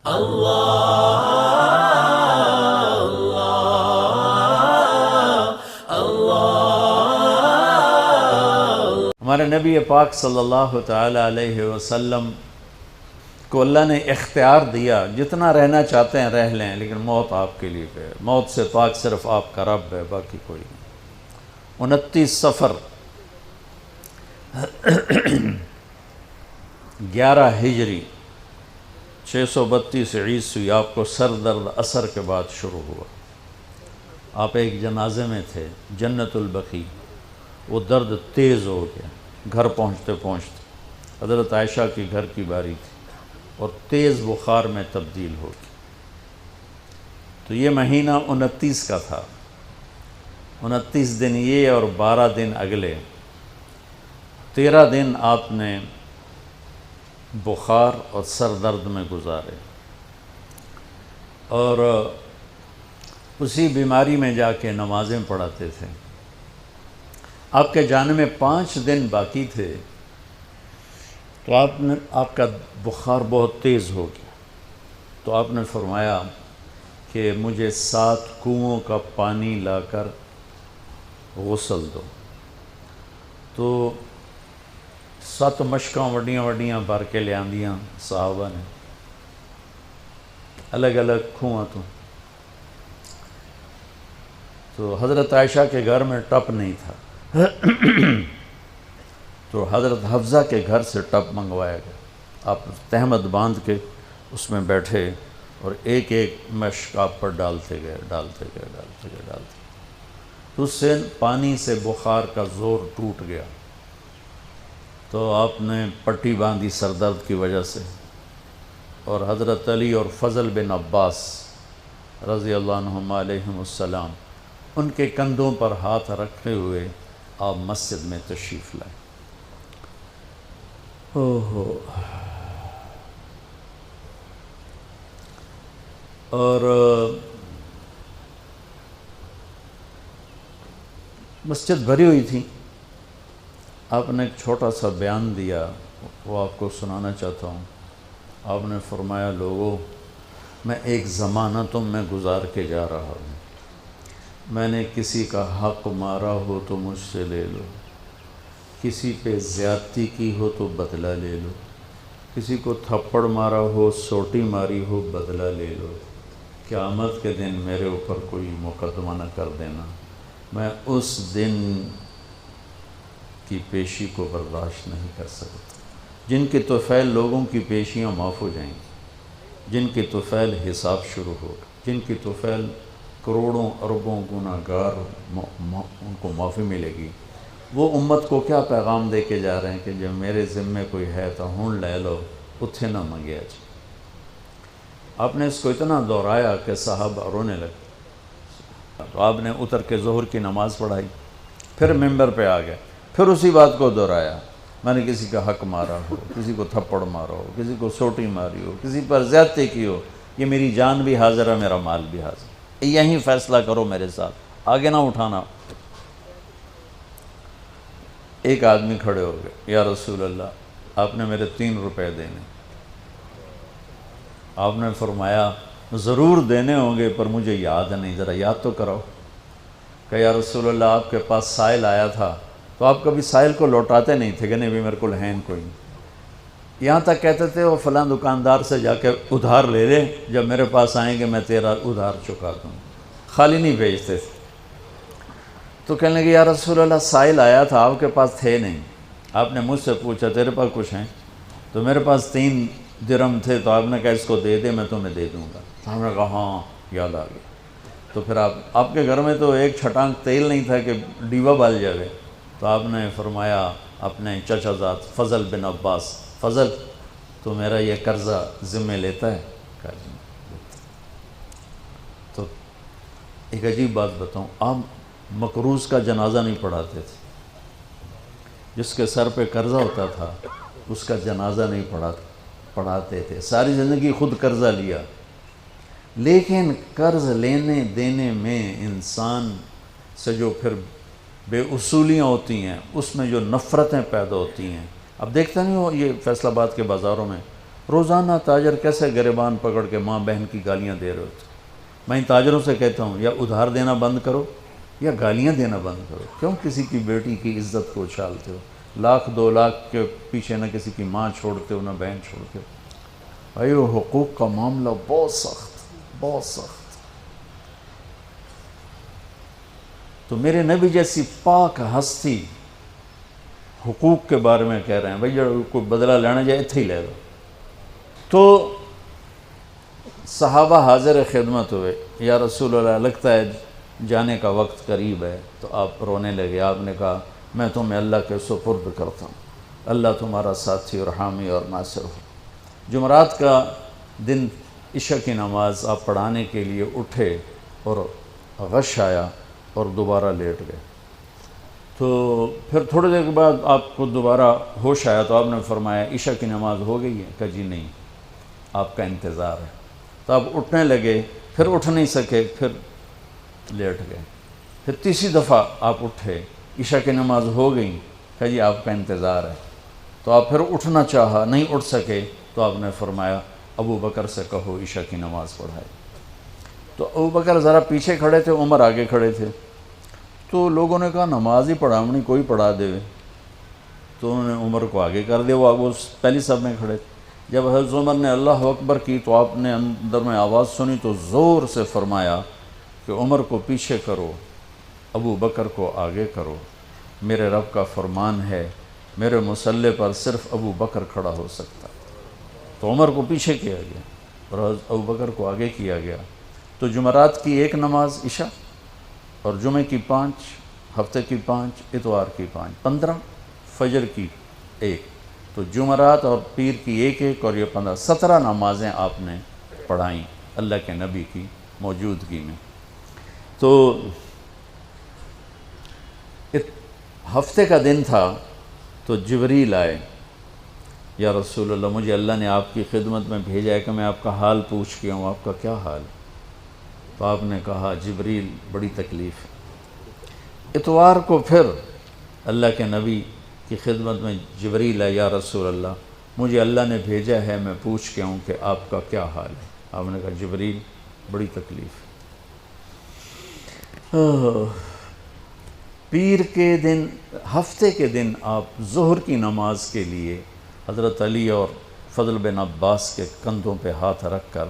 ہمارے نبی پاک صلی اللہ تعالی علیہ وسلم کو اللہ نے اختیار دیا، جتنا رہنا چاہتے ہیں رہ لیں، لیکن موت آپ کے لیے ہے، موت سے پاک صرف آپ کا رب ہے، باقی کوئی نہیں۔ 29 صفر 11 ہجری 632 عیسوی آپ کو سر درد عصر کے بعد شروع ہوا۔ آپ ایک جنازے میں تھے جنت البقیع، وہ درد تیز ہو گیا، گھر پہنچتے پہنچتے حضرت عائشہ کی گھر کی باری تھی اور تیز بخار میں تبدیل ہو گئی۔ تو یہ مہینہ 29 کا تھا، 29 دن یہ اور 12 دن اگلے، 13 دن آپ نے بخار اور سر درد میں گزارے، اور اسی بیماری میں جا کے نمازیں پڑھاتے تھے۔ آپ کے جانے میں 5 دن باقی تھے تو آپ کا بخار بہت تیز ہو گیا، تو آپ نے فرمایا کہ مجھے 7 کنوؤں کا پانی لا کر غسل دو۔ تو 7 مشکاں وڈیاں وڈیاں بھر کے لے آندیاں صحابہ نے، الگ الگ کنواں تو حضرت عائشہ کے گھر میں ٹپ نہیں تھا، تو حضرت حفصہ کے گھر سے ٹپ منگوایا گیا۔ آپ تہمت باندھ کے اس میں بیٹھے اور ایک ایک مشک آپ پر ڈالتے گئے تو اس سے پانی سے بخار کا زور ٹوٹ گیا، تو آپ نے پٹی باندھی سر درد کی وجہ سے، اور حضرت علی اور فضل بن عباس رضی اللہ عنہما علیہم السلام ان کے کندھوں پر ہاتھ رکھے ہوئے آپ مسجد میں تشریف لائے۔ اور مسجد بھری ہوئی تھی، آپ نے ایک چھوٹا سا بیان دیا، وہ آپ کو سنانا چاہتا ہوں۔ آپ نے فرمایا، لوگوں، میں ایک زمانہ تم میں گزار کے جا رہا ہوں، میں نے کسی کا حق مارا ہو تو مجھ سے لے لو، کسی پہ زیادتی کی ہو تو بدلہ لے لو، کسی کو تھپڑ مارا ہو، سوٹی ماری ہو، بدلہ لے لو، قیامت کے دن میرے اوپر کوئی مقدمہ نہ کر دینا، میں اس دن کی پیشی کو برداشت نہیں کر سکتا۔ جن کے طفیل لوگوں کی پیشیاں معاف ہو جائیں گی، جن کے طفیل حساب شروع ہوگا، جن کی طفیل کروڑوں اربوں گناہ گار ان کو معافی ملے گی، وہ امت کو کیا پیغام دے کے جا رہے ہیں کہ جب میرے ذمے کوئی ہے تو ہون لے لو، اتھے نہ منگیا جائے۔ آپ نے اس کو اتنا دہرایا کہ صحابہ رونے لگے، تو آپ نے اتر کے ظہر کی نماز پڑھائی، پھر ممبر پہ آ گئے، پھر اسی بات کو دہرایا، میں نے کسی کا حق مارا ہو، کسی کو تھپڑ مارا ہو، کسی کو سوٹی ماری ہو، کسی پر زیادتی کی ہو، یہ میری جان بھی حاضر ہے، میرا مال بھی حاضر ہے، یہیں فیصلہ کرو میرے ساتھ، آگے نہ اٹھانا۔ ایک آدمی کھڑے ہو گئے، یا رسول اللہ، آپ نے میرے 3 روپے دینے۔ آپ نے فرمایا، ضرور دینے ہوں گے پر مجھے یاد نہیں، ذرا یاد تو کراؤ۔ کہ یا رسول اللہ، آپ کے پاس سائل آیا تھا تو آپ کبھی سائل کو لوٹاتے نہیں تھے کہ نہیں بھی میرے کو لہین کوئی نہیں، یہاں تک کہتے تھے وہ فلاں دکاندار سے جا کے ادھار لے لے، جب میرے پاس آئیں گے میں تیرا ادھار چکا دوں، خالی نہیں بھیجتے تھے۔ تو کہنے لگے، یا رسول اللہ، سائل آیا تھا، آپ کے پاس تھے نہیں، آپ نے مجھ سے پوچھا تیرے پاس کچھ ہیں؟ تو میرے پاس 3 درہم تھے، تو آپ نے کہا اس کو دے دے، میں تمہیں دے دوں گا۔ تو ہم نے کہا ہاں، یاد آ گیا۔ تو پھر آپ کے گھر میں تو ایک چھٹانک تیل نہیں تھا کہ ڈیبا بال جائے، تو آپ نے فرمایا اپنے چچا زاد فضل بن عباس، فضل تو میرا یہ قرضہ ذمہ لیتا ہے؟ کہا جی۔ تو ایک عجیب بات بتاؤں، آپ مقروض کا جنازہ نہیں پڑھاتے تھے، جس کے سر پہ قرضہ ہوتا تھا اس کا جنازہ نہیں پڑھاتے تھے، ساری زندگی خود قرضہ لیا، لیکن قرض لینے دینے میں انسان سے جو پھر بے اصولیاں ہوتی ہیں، اس میں جو نفرتیں پیدا ہوتی ہیں، اب دیکھتے نہیں ہو یہ فیصل آباد کے بازاروں میں روزانہ تاجر کیسے گریبان پکڑ کے ماں بہن کی گالیاں دے رہے ہوتے. میں ان تاجروں سے کہتا ہوں یا ادھار دینا بند کرو یا گالیاں دینا بند کرو. کیوں کسی کی بیٹی کی عزت کو اچھالتے ہو؟ لاکھ 2 لاکھ کے پیچھے نہ کسی کی ماں چھوڑتے ہو نہ بہن چھوڑتے ہو. بھائی وہ حقوق کا معاملہ بہت سخت. تو میرے نبی جیسی پاک ہستی حقوق کے بارے میں کہہ رہے ہیں بھائی جو کوئی بدلہ لینا جائے اتھے ہی لے گا. تو صحابہ حاضر خدمت ہوئے، یا رسول اللہ لگتا ہے جانے کا وقت قریب ہے. تو آپ رونے لگے. آپ نے کہا میں تمہیں اللہ کے سپرد کرتا ہوں، اللہ تمہارا ساتھی اور حامی اور ناصر ہو. جمعرات کا دن عشاء کی نماز آپ پڑھانے کے لیے اٹھے اور غش آیا اور دوبارہ لیٹ گئے. تو پھر تھوڑی دیر کے بعد آپ کو دوبارہ ہوش آیا تو آپ نے فرمایا عشاء کی نماز ہو گئی ہے؟ کہا جی نہیں، آپ کا انتظار ہے. تو آپ اٹھنے لگے، پھر اٹھ نہیں سکے، پھر لیٹ گئے. پھر تیسری دفعہ آپ اٹھے، عشاء کی نماز ہو گئی. کہا جی آپ کا انتظار ہے. تو آپ پھر اٹھنا چاہا، نہیں اٹھ سکے. تو آپ نے فرمایا ابو بکر سے کہو عشاء کی نماز پڑھائے. تو ابو بکر ذرا پیچھے کھڑے تھے، عمر آگے کھڑے تھے. تو لوگوں نے کہا نماز ہی پڑھاونی، کوئی پڑھا دے. تو انہوں نے عمر کو آگے کر دیا، وہ پہلی صف میں کھڑے تھے. جب حضرت عمر نے اللہ اکبر کی تو آپ نے اندر میں آواز سنی تو زور سے فرمایا کہ عمر کو پیچھے کرو، ابو بکر کو آگے کرو. میرے رب کا فرمان ہے میرے مصلی پر صرف ابو بکر کھڑا ہو سکتا. تو عمر کو پیچھے کیا گیا اور ابو بکر کو آگے کیا گیا. تو جمعرات کی 1 نماز عشاء اور جمعے کی 5، ہفتے کی 5، اتوار کی 5، 15، فجر کی 1. تو جمعرات اور پیر کی 1 اور یہ 15، 17 نمازیں آپ نے پڑھائیں اللہ کے نبی کی موجودگی میں. تو ہفتے کا دن تھا تو جبریل آئے، یا رسول اللہ مجھے اللہ نے آپ کی خدمت میں بھیجا ہے کہ میں آپ کا حال پوچھ کے ہوں، آپ کا کیا حال؟ تو آپ نے کہا جبریل بڑی تکلیف ہے. اتوار کو پھر اللہ کے نبی کی خدمت میں جبریل ہے، یا رسول اللہ مجھے اللہ نے بھیجا ہے میں پوچھ کے ہوں کہ آپ کا کیا حال ہے. آپ نے کہا جبریل بڑی تکلیف ہے. پیر کے دن، ہفتے کے دن آپ ظہر کی نماز کے لیے حضرت علی اور فضل بن عباس کے کندھوں پہ ہاتھ رکھ کر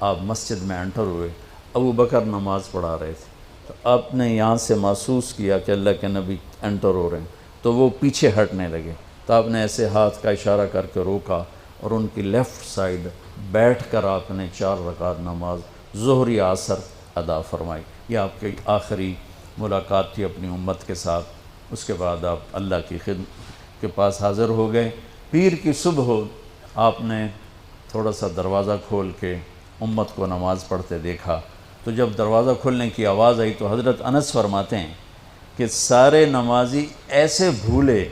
آپ مسجد میں انٹر ہوئے. ابو بکر نماز پڑھا رہے تھے. تو آپ نے یہاں سے محسوس کیا کہ اللہ کے نبی انٹر ہو رہے ہیں تو وہ پیچھے ہٹنے لگے. تو آپ نے ایسے ہاتھ کا اشارہ کر کے روکا اور ان کی لیفٹ سائڈ بیٹھ کر آپ نے 4 رکعت نماز ظہری عصر ادا فرمائی. یہ آپ کی آخری ملاقات تھی اپنی امت کے ساتھ. اس کے بعد آپ اللہ کی خدمت کے پاس حاضر ہو گئے. پیر کی صبح ہو آپ نے تھوڑا سا دروازہ کھول کے امت کو نماز پڑھتے دیکھا. تو جب دروازہ کھولنے کی آواز آئی تو حضرت انس فرماتے ہیں کہ سارے نمازی ایسے بھولے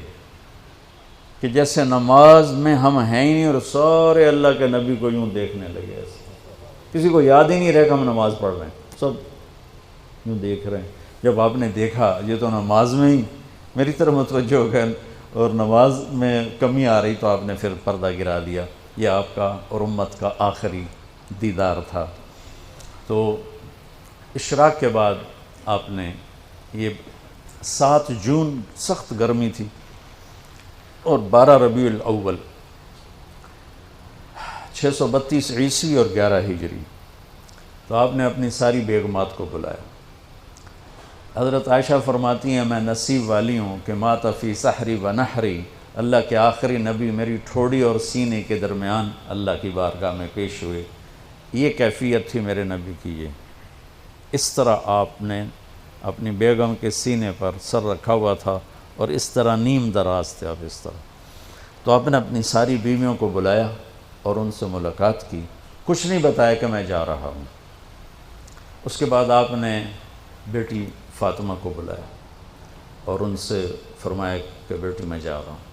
کہ جیسے نماز میں ہم ہیں ہی نہیں، اور سارے اللہ کے نبی کو یوں دیکھنے لگے. ایسے کسی کو یاد ہی نہیں رہے کہ ہم نماز پڑھ رہے ہیں، سب یوں دیکھ رہے ہیں. جب آپ نے دیکھا یہ تو نماز میں ہی میری طرف متوجہ ہو گئے اور نماز میں کمی آ رہی، تو آپ نے پھر پردہ گرا دیا. یہ آپ کا اور امت کا آخری دیدار تھا. تو اشراق کے بعد آپ نے یہ 7 جون سخت گرمی تھی اور 12 ربیع الاول 632 عیسوی اور 11 ہجری. تو آپ نے اپنی ساری بیگمات کو بلایا. حضرت عائشہ فرماتی ہیں میں نصیب والی ہوں کہ مات فی سحری و نحری، اللہ کے آخری نبی میری ٹھوڑی اور سینے کے درمیان اللہ کی بارگاہ میں پیش ہوئے. یہ کیفیت تھی میرے نبی کی. یہ اس طرح آپ نے اپنی بیگم کے سینے پر سر رکھا ہوا تھا اور اس طرح نیم دراز تھے آپ اس طرح. تو آپ نے اپنی ساری بیویوں کو بلایا اور ان سے ملاقات کی. کچھ نہیں بتایا کہ میں جا رہا ہوں. اس کے بعد آپ نے بیٹی فاطمہ کو بلایا اور ان سے فرمایا کہ بیٹی میں جا رہا ہوں.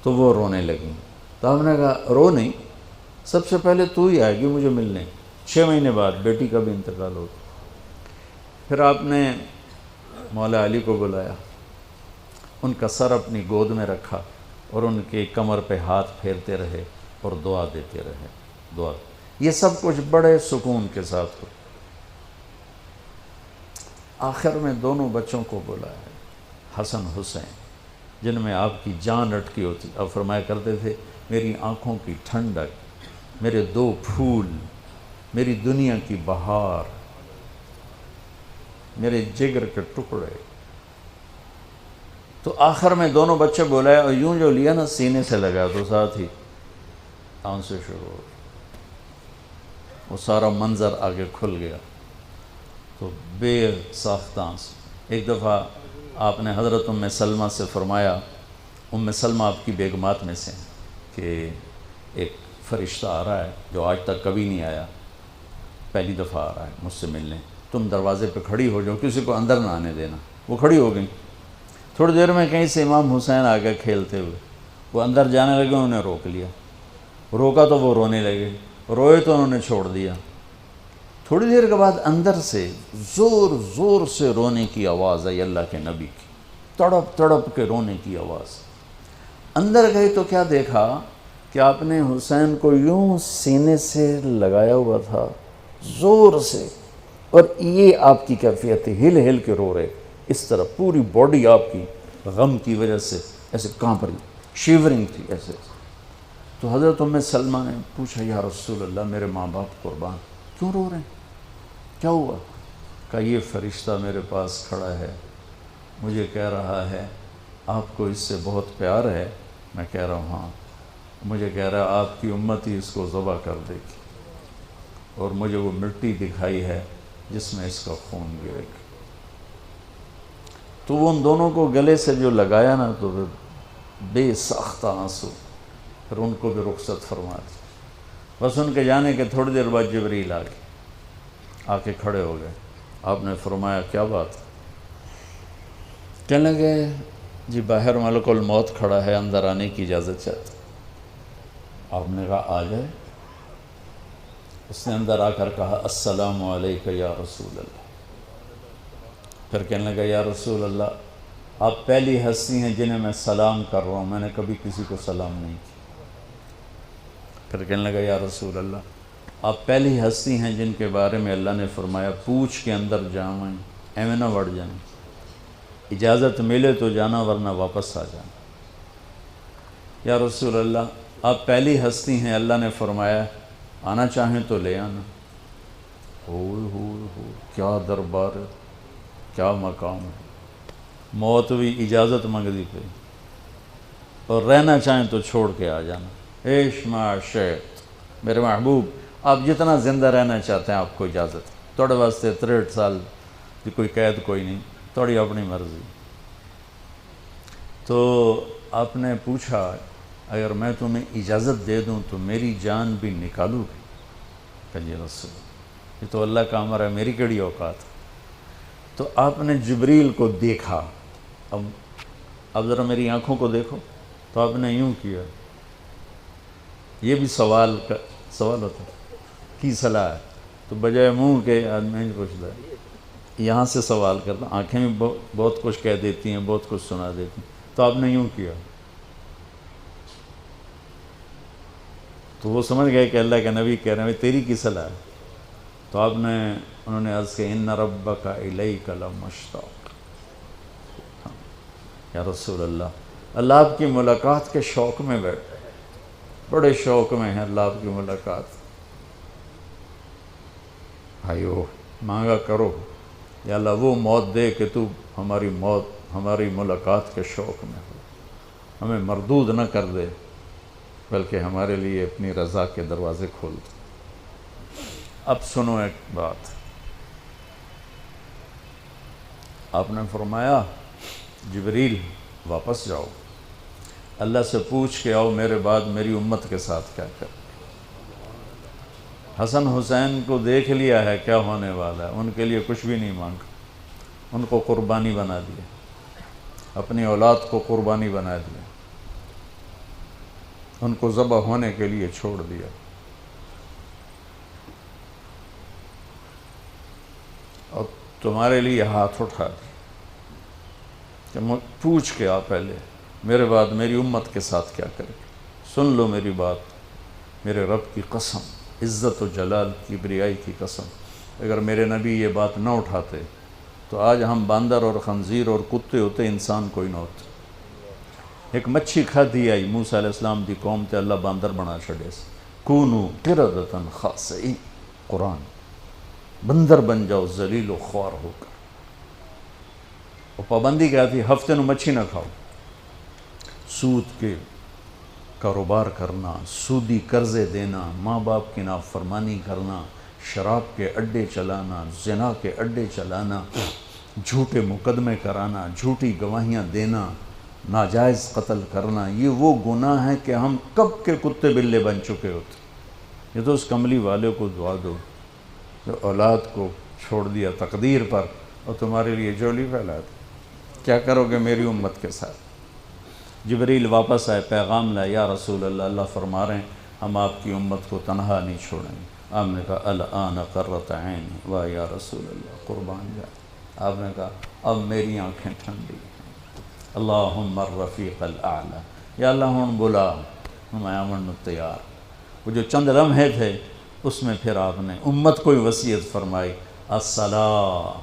تو وہ رونے لگیں. تو آپ نے کہا رو نہیں، سب سے پہلے تو ہی آئے گی مجھے ملنے. 6 مہینے بعد بیٹی کا بھی انتقال ہو گیا. پھر آپ نے مولا علی کو بلایا، ان کا سر اپنی گود میں رکھا اور ان کے کمر پہ ہاتھ پھیرتے رہے اور دعا دیتے رہے، دعا۔ یہ سب کچھ بڑے سکون کے ساتھ ہو۔ آخر میں دونوں بچوں کو بلایا، حسن حسین، جن میں آپ کی جان اٹکی ہوتی۔ آپ فرمایا کرتے تھے میری آنکھوں کی ٹھنڈک، میرے دو پھول، میری دنیا کی بہار، میرے جگر کے ٹکڑے۔ تو آخر میں دونوں بچے بلائے اور یوں جو لیا نا سینے سے لگا تو ساتھ ہی آنسو سے شروع ہو، وہ سارا منظر آگے کھل گیا تو بے ساختہ آنسو۔ ایک دفعہ آپ نے حضرت ام سلمہ سے فرمایا، ام سلمہ آپ کی بیگمات میں سے ہیں، کہ ایک فرشتہ آ رہا ہے جو آج تک کبھی نہیں آیا، پہلی دفعہ آ رہا ہے مجھ سے ملنے، تم دروازے پہ کھڑی ہو جاؤ، کسی کو اندر نہ آنے دینا۔ وہ کھڑی ہو گئی، تھوڑی دیر میں کہیں سے امام حسین آ گئے کھیلتے ہوئے، وہ اندر جانے لگے، انہوں نے روک لیا، روکا تو وہ رونے لگے، روئے تو انہوں نے چھوڑ دیا۔ تھوڑی دیر کے بعد اندر سے زور زور سے رونے کی آواز آئی، اللہ کے نبی کی، تڑپ تڑپ کے رونے کی آواز۔ اندر گئے تو کیا دیکھا کہ آپ نے حسین کو یوں سینے سے لگایا ہوا تھا زور سے، اور یہ آپ کی کیفیت تھی، ہل ہل کے رو رہے، اس طرح پوری باڈی آپ کی غم کی وجہ سے ایسے کانپ رہی، شیورنگ تھی ایسے۔ تو حضرت ام سلمہ نے پوچھا یا رسول اللہ میرے ماں باپ قربان، کیوں رو رہے ہیں، کیا ہوا؟ کہا یہ فرشتہ میرے پاس کھڑا ہے، مجھے کہہ رہا ہے آپ کو اس سے بہت پیار ہے۔ میں کہہ رہا ہوں ہاں۔ مجھے کہہ رہا ہے آپ کی امت ہی اس کو ذبح کر دے گی، اور مجھے وہ مٹی دکھائی ہے جس میں اس کا خون گرے گا۔ تو وہ ان دونوں کو گلے سے جو لگایا نا تو بے ساختہ آنسو، پھر ان کو بھی رخصت فرما دی۔ بس ان کے جانے کے تھوڑی دیر بعد جبریل آ کے کھڑے ہو گئے۔ آپ نے فرمایا کیا بات؟ کہنے لگے جی باہر ملک الموت کھڑا ہے، اندر آنے کی اجازت چاہتا۔ آپ نے کہا آ جائے۔ اس نے اندر آ کر کہا السلام علیکہ یا رسول اللہ۔ پھر کہنے لگا یا رسول اللہ آپ پہلی ہستی ہیں جنہیں میں سلام کر رہا ہوں، میں نے کبھی کسی کو سلام نہیں کیا۔ پھر کہنے لگا یا رسول اللہ آپ پہلی ہستی ہیں جن کے بارے میں اللہ نے فرمایا پوچھ کے اندر جائیں، ایویں نہ بڑھ جائیں، اجازت ملے تو جانا ورنہ واپس آ جانا۔ یا رسول اللہ آپ پہلی ہستی ہیں اللہ نے فرمایا آنا چاہیں تو لے آنا۔ ہو کیا دربار ہے، کیا مقام ہے، موت بھی اجازت منگتی پہ، اور رہنا چاہیں تو چھوڑ کے آ جانا۔ عیش معاشیت میرے محبوب، آپ جتنا زندہ رہنا چاہتے ہیں آپ کو اجازت ہے، تھوڑے واسطے 63 سال کی کوئی قید کوئی نہیں، تھوڑی اپنی مرضی۔ تو آپ نے پوچھا اگر میں تمہیں اجازت دے دوں تو میری جان بھی نکالو گی؟ کہ جی رسول یہ تو اللہ کا امر ہے، میری کیڑی اوقات ہے۔ تو آپ نے جبریل کو دیکھا، اب ذرا میری آنکھوں کو دیکھو، تو آپ نے یوں کیا، یہ بھی سوال ہوتا ہے کی صلاح ہے، تو بجائے منہ کے آدمی پوچھتا ہے، یہاں سے سوال کرتا، آنکھیں بھی بہت کچھ کہہ دیتی ہیں، بہت کچھ سنا دیتی ہیں، تو آپ نے یوں کیا، تو وہ سمجھ گئے کہ اللہ کے نبی کہہ رہے ہیں تیری کی صلاح ہے۔ تو انہوں نے عرض کہ ان ربک الیک لمشتاق، یا رسول اللہ آپ کی ملاقات کے شوق میں بیٹھے، بڑے شوق میں ہیں اللہ آپ کی ملاقات۔ بھائیو مانگا کرو یا اللہ وہ موت دے کہ تو ہماری ملاقات کے شوق میں ہو، ہمیں مردود نہ کر دے بلکہ ہمارے لیے اپنی رضا کے دروازے کھول دے۔ اب سنو ایک بات، آپ نے فرمایا جبریل واپس جاؤ، اللہ سے پوچھ کے آؤ میرے بعد میری امت کے ساتھ کیا کر۔ حسن حسین کو دیکھ لیا ہے کیا ہونے والا ہے، ان کے لیے کچھ بھی نہیں مانگا، ان کو قربانی بنا دیا، اپنی اولاد کو قربانی بنا دیا، ان کو ذبح ہونے کے لیے چھوڑ دیا۔ اور تمہارے لیے ہاتھ اٹھا دیا کہ پوچھ کے آ پہلے میرے بعد میری امت کے ساتھ کیا کرے۔ سن لو میری بات، میرے رب کی قسم، عزت و جلال کی بریائی کی قسم، اگر میرے نبی یہ بات نہ اٹھاتے تو آج ہم باندر اور خنزیر اور کتے ہوتے، انسان کوئی نہ ہوتے۔ ایک مچھی کھادی آئی موسیٰ علیہ السلام دی قوم تے اللہ باندر بنا چھڑے سے، کونو قردۃ خاسئین، قرآن، بندر بن جاؤ ذلیل و خوار ہو کر۔ اور پابندی کیا تھی؟ ہفتے نو مچھی نہ کھاؤ، سود کے کاروبار کرنا، سودی قرضے دینا، ماں باپ کی نافرمانی کرنا، شراب کے اڈے چلانا، زنا کے اڈے چلانا، جھوٹے مقدمے کرانا، جھوٹی گواہیاں دینا، ناجائز قتل کرنا، یہ وہ گناہ ہیں کہ ہم کب کے کتے بلے بن چکے ہوتے۔ یہ تو اس کملی والے کو دعا دو جو اولاد کو چھوڑ دیا تقدیر پر اور تمہارے لیے جولی پھیلا دی۔ کیا کرو گے میری امت کے ساتھ؟ جبریل واپس آئے، پیغام لائے، یا رسول اللہ، اللہ فرما رہے ہیں ہم آپ کی امت کو تنہا نہیں چھوڑیں گے۔ آپ نے کہا الآن قرۃ عینی، واہ یا رسول اللہ، قربان جائے۔ آپ نے کہا اب میری آنکھیں ٹھنڈی ہیں۔ اللہم الرفیق الاعلی، یا اللہ ہوں بلا، ہم آمن تیار۔ وہ جو چند لمحے تھے اس میں پھر آپ نے امت کو وصیت فرمائی، الصلاۃ،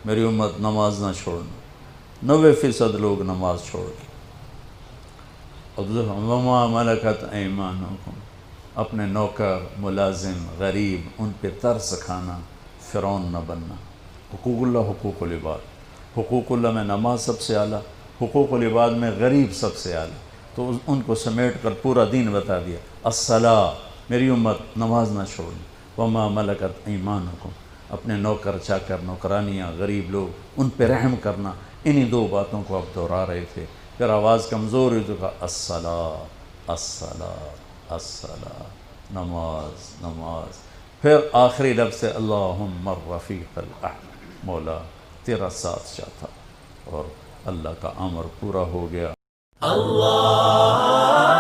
میری امت نماز نہ چھوڑنا۔ 90% لوگ نماز چھوڑ گئے۔ وما ملکت ایمانکم، اپنے نوکر، ملازم، غریب، ان پہ ترس کھانا، فرعون نہ بننا۔ حقوق اللہ، حقوق العباد، حقوق اللہ میں نماز سب سے اعلیٰ، حقوق العباد میں غریب سب سے اعلیٰ، تو ان کو سمیٹ کر پورا دین بتا دیا۔ الصلاۃ، میری امت نماز نہ چھوڑنا۔ وما ملکت ایمانکم، اپنے نوکر چاکر، نوکرانیاں، غریب لوگ، ان پہ رحم کرنا۔ انہی دو باتوں کو اب دہرا رہے تھے۔ پھر آواز کمزور ہوئی تو کہا الصلاۃ، الصلاۃ، الصلاۃ، نماز، نماز۔ پھر آخری لفظ سے اللہم الرفیق الاعلی، مولا تیرا ساتھ چاہتا، اور اللہ کا امر پورا ہو گیا۔ اللہ